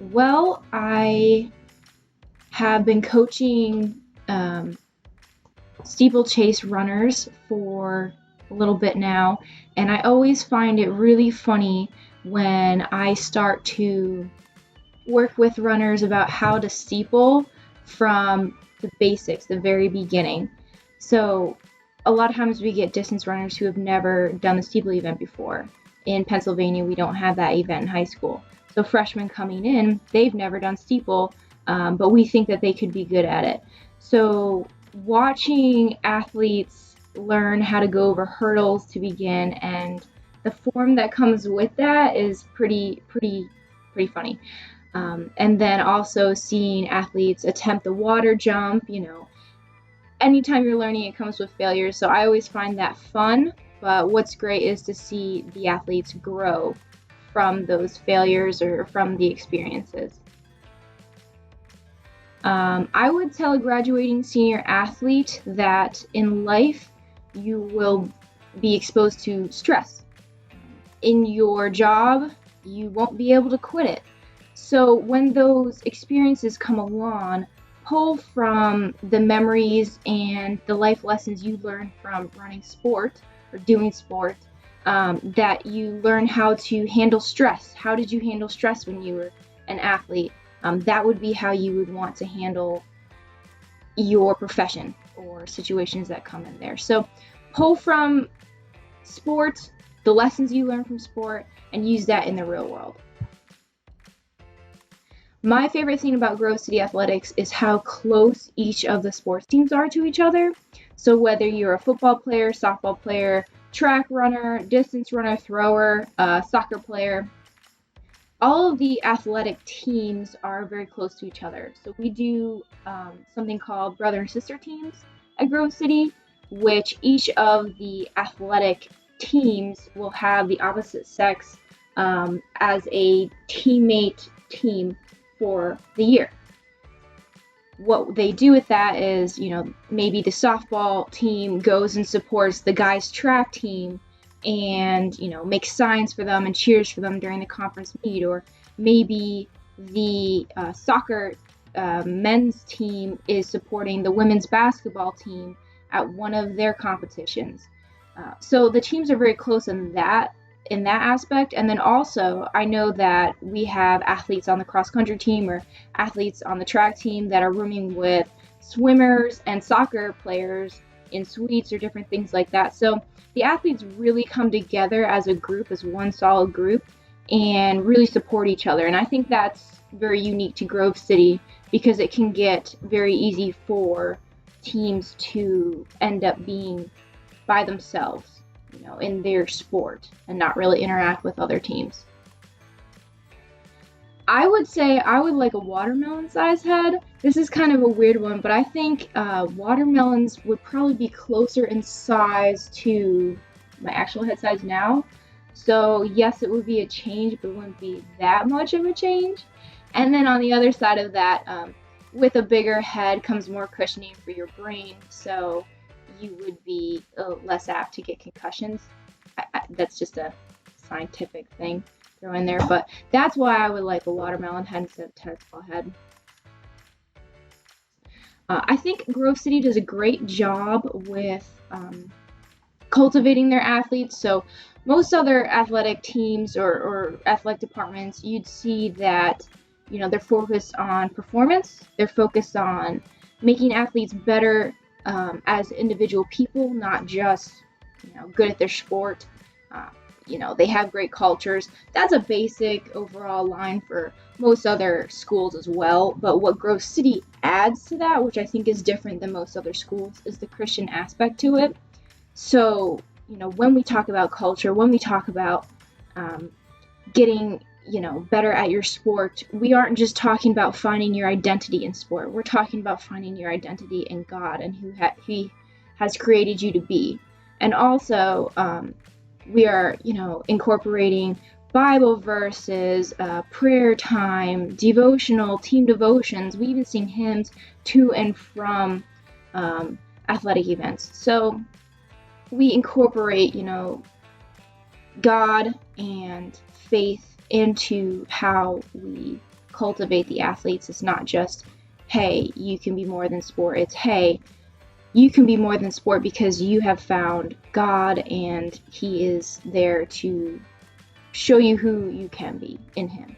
Well, I have been coaching steeplechase runners for a little bit now, and I always find it really funny when I start to work with runners about how to steeple from the basics, the very beginning. So a lot of times we get distance runners who have never done the steeple event before. In Pennsylvania, we don't have that event in high school. So freshmen coming in, they've never done steeple, but we think that they could be good at it. So watching athletes learn how to go over hurdles to begin and the form that comes with that is pretty funny. And then also seeing athletes attempt the water jump, anytime you're learning, it comes with failures. So I always find that fun. But what's great is to see the athletes grow from those failures or from the experiences. I would tell a graduating senior athlete that in life you will be exposed to stress. In your job, you won't be able to quit it. So when those experiences come along, pull from the memories and the life lessons you learn from running sport or doing sport, that you learn how to handle stress. How did you handle stress when you were an athlete? That would be how you would want to handle your profession or situations that come in there. So pull from sport, the lessons you learn from sport, and use that in the real world. My favorite thing about Grove City Athletics is how close each of the sports teams are to each other. So whether you're a football player, softball player, track runner, distance runner, thrower, soccer player, all of the athletic teams are very close to each other. So we do something called brother and sister teams at Grove City, which each of the athletic teams will have the opposite sex as a teammate team for the year. What they do with that is, maybe the softball team goes and supports the guys' track team and, makes signs for them and cheers for them during the conference meet. Or maybe the soccer men's team is supporting the women's basketball team at one of their competitions. So the teams are very close in that aspect. And then also, I know that we have athletes on the cross country team or athletes on the track team that are rooming with swimmers and soccer players in suites or different things like that. So the athletes really come together as a group, as one solid group, and really support each other. And I think that's very unique to Grove City because it can get very easy for teams to end up being by themselves, in their sport and not really interact with other teams. I would say I would like a watermelon size head. This is kind of a weird one, but I think watermelons would probably be closer in size to my actual head size now. So yes, it would be a change, but it wouldn't be that much of a change. And then on the other side of that, with a bigger head comes more cushioning for your brain. So you would be less apt to get concussions. That's just a scientific thing throw in there, but that's why I would like a watermelon head instead of tennis ball head. I think Grove City does a great job with cultivating their athletes. So most other athletic teams or athletic departments, you'd see that they're focused on performance. They're focused on making athletes better as individual people, not just good at their sport. They have great cultures. That's a basic overall line for most other schools as well. But what Grove City adds to that, which I think is different than most other schools, is the Christian aspect to it. So, when we talk about culture, when we talk about getting, better at your sport, we aren't just talking about finding your identity in sport. We're talking about finding your identity in God and who He has created you to be. And also, we are, incorporating Bible verses, prayer time, devotional, team devotions. We even sing hymns to and from athletic events. So we incorporate, God and faith into how we cultivate the athletes. It's not just, hey, you can be more than sport. It's, hey, you can be more than sport because you have found God and He is there to show you who you can be in Him.